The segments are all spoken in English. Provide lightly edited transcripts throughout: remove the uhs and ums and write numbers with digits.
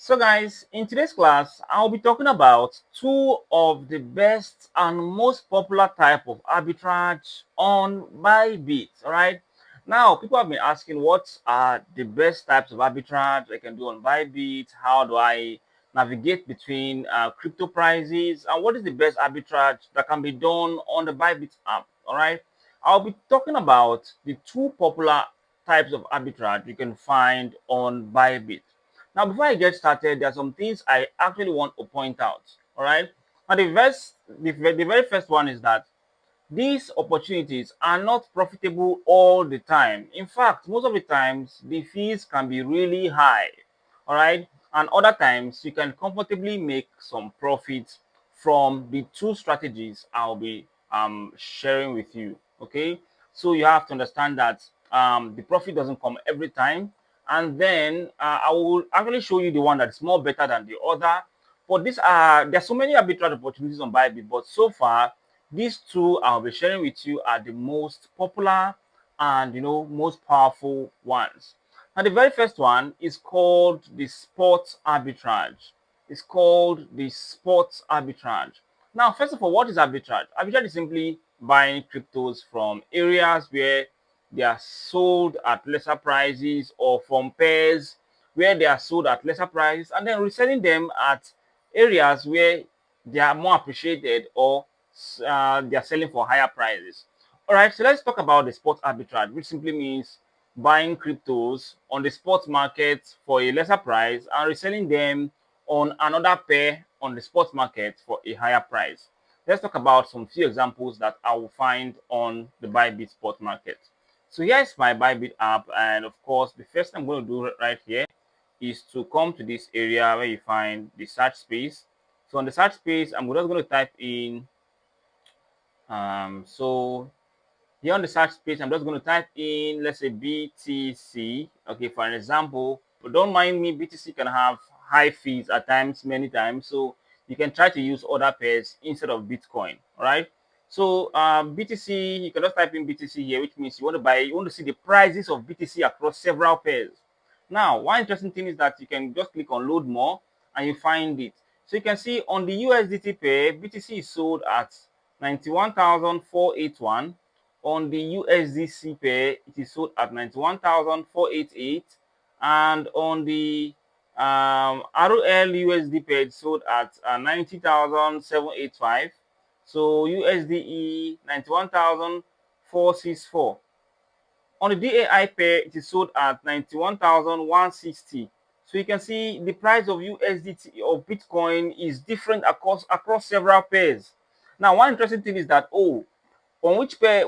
So guys, in today's class, I'll be talking about two of the best and most popular type of arbitrage on Bybit. All right. Now, people have been asking what are the best types of arbitrage I can do on Bybit? How do I navigate between crypto prices? And what is the best arbitrage that can be done on the Bybit app? All right. I'll be talking about the two popular types of arbitrage you can find on Bybit. Now, before I get started, there are some things I actually want to point out. All right. Now, the very first one is that these opportunities are not profitable all the time. In fact, most of the times, the fees can be really high. All right. And other times, you can comfortably make some profits from the two strategies I'll be sharing with you. Okay. So you have to understand that the profit doesn't come every time, and then I will actually show you the one that's more better than the other. But there's so many arbitrage opportunities on Bybit, but so far these two I'll be sharing with you are the most popular and most powerful ones. Now the very first one is called the sports arbitrage. It's called the sports arbitrage. Now, first of all, what is arbitrage? Arbitrage is simply buying cryptos from areas where they are sold at lesser prices, or from pairs where they are sold at lesser prices, and then reselling them at areas where they are more appreciated, or they are selling for higher prices. All right, so let's talk about the spot arbitrage, which simply means buying cryptos on the spot market for a lesser price and reselling them on another pair on the spot market for a higher price. Let's talk about some few examples that I will find on the Bybit spot market. So here's my Bybit app, and of course, the first thing I'm going to do right here is to come to this area where you find the search space. So on the search space, I'm just going to type in so here on the search page, I'm just going to type in, let's say, BTC. Okay, for an example, but don't mind me, BTC can have high fees at times, many times. So you can try to use other pairs instead of Bitcoin. All right. So BTC, you can just type in BTC here, which means you want to see the prices of BTC across several pairs. Now, one interesting thing is that you can just click on load more and you find it. So you can see on the USDT pair, BTC is sold at 91,481. On the USDC pair, it is sold at 91,488, and on the ROL USD pair, it's sold at 90,785. So USDE 91,464. On the DAI pair, it is sold at 91,160. So you can see the price of USDT of Bitcoin is different across several pairs. Now, one interesting thing is that on which pair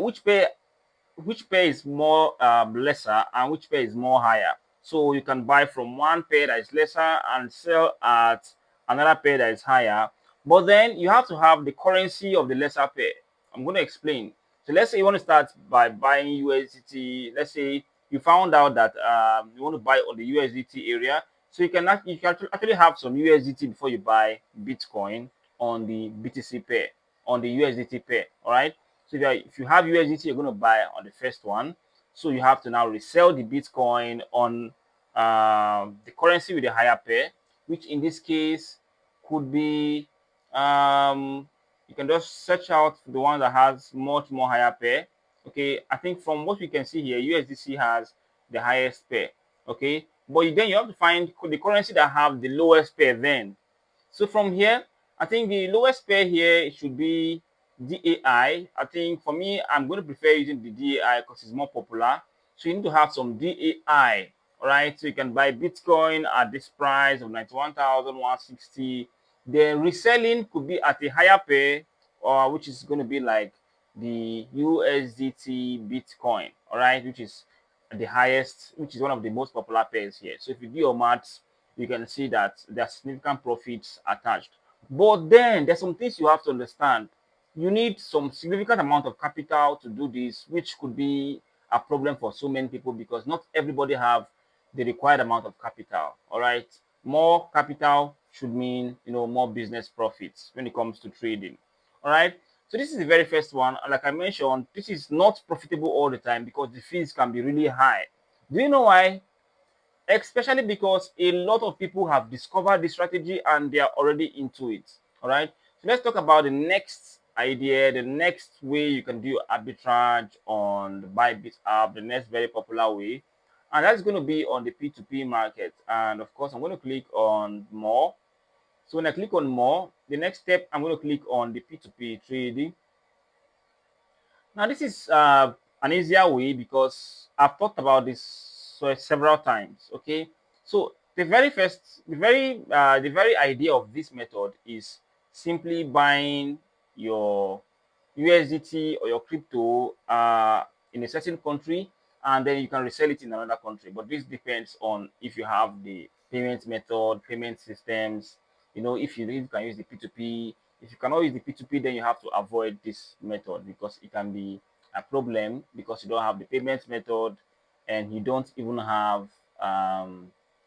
is more lesser and which pair is more higher. So you can buy from one pair that is lesser and sell at another pair that is higher. But then you have to have the currency of the lesser pair. I'm going to explain. So let's say you want to start by buying USDT. Let's say you found out that you want to buy on the USDT area. So you can actually have some USDT before you buy Bitcoin on the BTC pair, on the USDT pair. All right. So if you have USDT, you're going to buy on the first one. So you have to now resell the Bitcoin on the currency with a higher pair, which in this case could be, you can just search out the one that has much more higher pair. Okay, I think from what we can see here, USDC has the highest pair. Okay, but then you have to find the currency that have the lowest pair then. So from here, I think the lowest pair here should be DAI. I think for me, I'm going to prefer using the DAI because it's more popular. So you need to have some DAI, all right? So you can buy Bitcoin at this price of 91,160. The reselling could be at a higher pair, or which is going to be like the USDT Bitcoin, all right, which is the highest, which is one of the most popular pairs here. So if you do your maths, you can see that there are significant profits attached. But then there's some things you have to understand. You need some significant amount of capital to do this, which could be a problem for so many people because not everybody have the required amount of capital. All right. More capital should mean more business profits when it comes to trading. All right. So this is the very first one. And like I mentioned, this is not profitable all the time because the fees can be really high. Do you know why? especially because a lot of people have discovered this strategy and they are already into it. All right. So let's talk about the next idea, the next way you can do arbitrage on the Bybit app, the next very popular way. And that's going to be on the P2P market. And of course, I'm going to click on more. So when I click on more, the next step, I'm going to click on the P2P trading. Now, this is an easier way because I've talked about this several times. Okay, so the very idea of this method is simply buying your USDT or your crypto in a certain country, and then you can resell it in another country. But this depends on if you have the payment method, payment systems. You know, if you can use the P2P. If you cannot use the P2P, then you have to avoid this method because it can be a problem because you don't have the payment method and you don't even have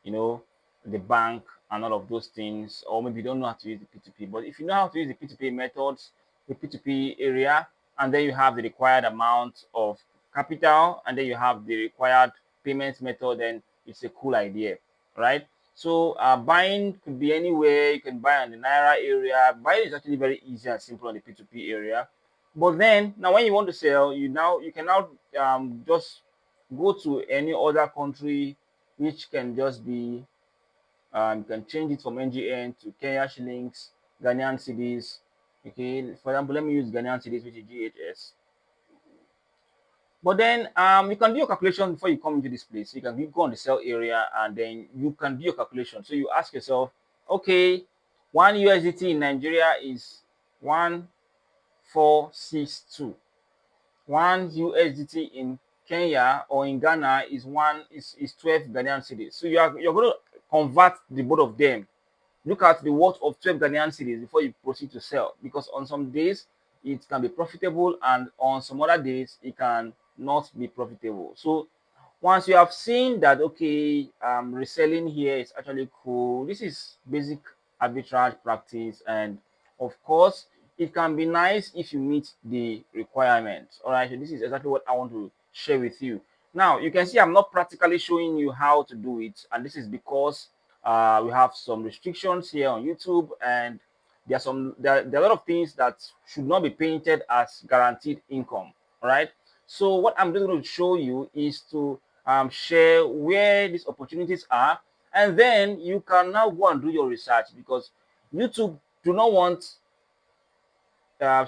you know, the bank and all of those things, or maybe you don't know how to use the P2P. But if you know how to use the P2P methods, the P2P area, and then you have the required amount of capital, and then you have the required payment method, then it's a cool idea, right? So buying could be anywhere. You can buy on the Naira area. Buying is actually very easy and simple on the P2P area. But then now when you want to sell, you can now just go to any other country, which can just be you can change it from NGN to Kenya shillings, Ghanaian cedis. Okay, for example, let me use Ghanaian cedis, which is GHS. But then you can do your calculation before you come into this place. You can go on the sell area and then you can do your calculation. So you ask yourself, okay, one USDT in Nigeria is 1462. One USDT in Kenya or in Ghana is 12 Ghanaian cedis. So you're going to convert the both of them. Look at the worth of 12 Ghanaian cedis before you proceed to sell, because on some days it can be profitable and on some other days it can not be profitable. So once you have seen that, okay, reselling here is actually cool, this is basic arbitrage practice, and of course it can be nice if you meet the requirements. All right, so this is exactly what I want to share with you. Now you can see I'm not practically showing you how to do it, and this is because we have some restrictions here on YouTube, and there are a lot of things that should not be painted as guaranteed income. All right. So what I'm just going to show you is to share where these opportunities are, and then you can now go and do your research, because YouTube do not want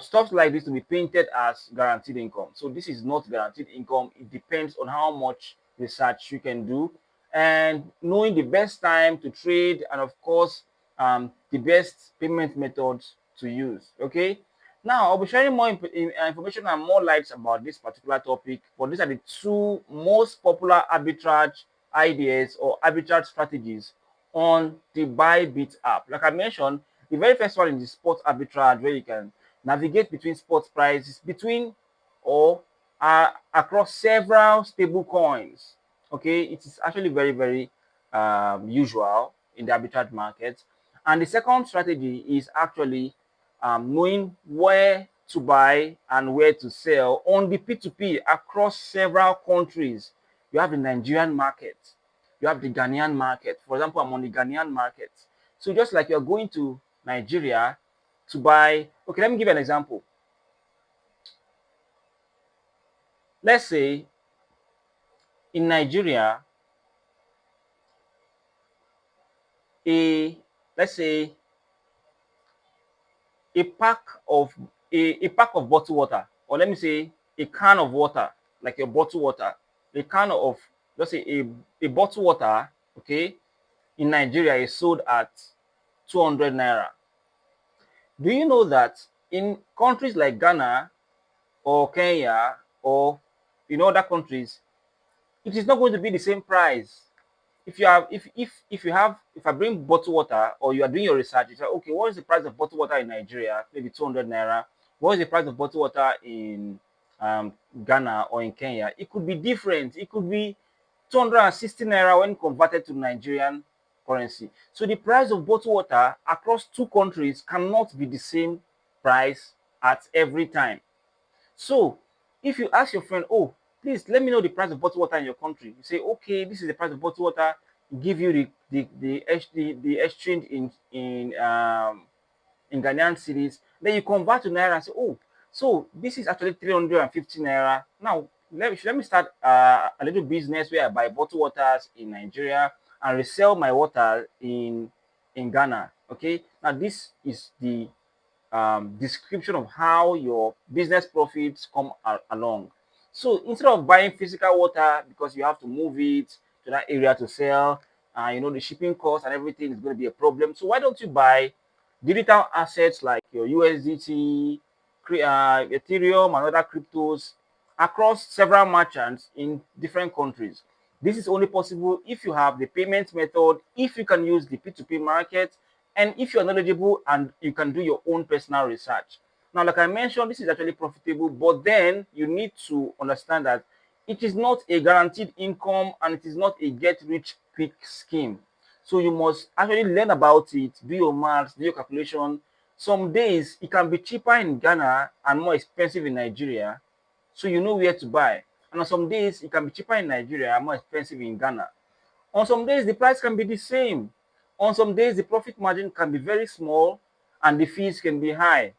stuff like this to be painted as guaranteed income. So this is not guaranteed income. It depends on how much research you can do and knowing the best time to trade, and of course the best payment methods to use. Okay, now I'll be sharing more information and more lights about this particular topic, but these are the two most popular arbitrage ideas or arbitrage strategies on the Bybit app. Like I mentioned, the very first one is the spot arbitrage, where you can navigate between spot prices between or across several stable coins. Okay, it is actually very usual in the arbitrage market. And the second strategy is actually knowing where to buy and where to sell on the P2P across several countries. You have the Nigerian market, you have the Ghanaian market. For example, I'm on the Ghanaian market. So just like you're going to Nigeria to buy, okay, let me give you an example. Let's say in Nigeria, a let's say a pack of a pack of bottled water, or let me say a can of water, like a bottled water, a can of, let's say a bottled water, okay, in Nigeria is sold at 200 naira. Do you know that in countries like Ghana or Kenya or in other countries, it is not going to be the same price? If you have if you have if I bring bottled water, or you are doing your research, you say, okay, what is the price of bottled water in Nigeria? Maybe 200 naira. What is the price of bottled water in Ghana or in Kenya? It could be different. It could be 260 naira when converted to Nigerian currency. So the price of bottled water across two countries cannot be the same price at every time. So if you ask your friend, oh, please let me know the price of bottled water in your country, you say, okay, this is the price of bottled water give you the exchange in Ghanaian cedis, then you convert to naira and say, oh, so this is actually 350 naira. Now let me start a little business where I buy bottled waters in Nigeria and resell my water in Ghana. Okay, now this is the description of how your business profits come along. So instead of buying physical water because you have to move it to that area to sell, you know, the shipping cost and everything is going to be a problem. So why don't you buy digital assets like your USDT, Ethereum, and other cryptos across several merchants in different countries? This is only possible if you have the payment method, if you can use the P2P market, and if you're knowledgeable and you can do your own personal research. Now, like I mentioned, this is actually profitable, but then you need to understand that it is not a guaranteed income and it is not a get rich quick scheme. So you must actually learn about it, do your maths, do your calculation. Some days it can be cheaper in Ghana and more expensive in Nigeria, so you know where to buy. And on some days it can be cheaper in Nigeria and more expensive in Ghana. On some days, the price can be the same. On some days, the profit margin can be very small and the fees can be high.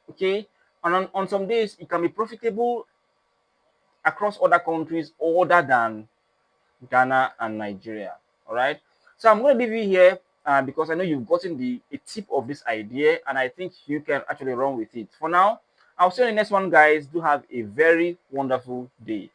Okay. And on some days, it can be profitable across other countries other than Ghana and Nigeria. All right. So I'm going to leave you here because I know you've gotten the a tip of this idea and I think you can actually run with it. For now, I'll see you in the next one, guys. Do have a very wonderful day.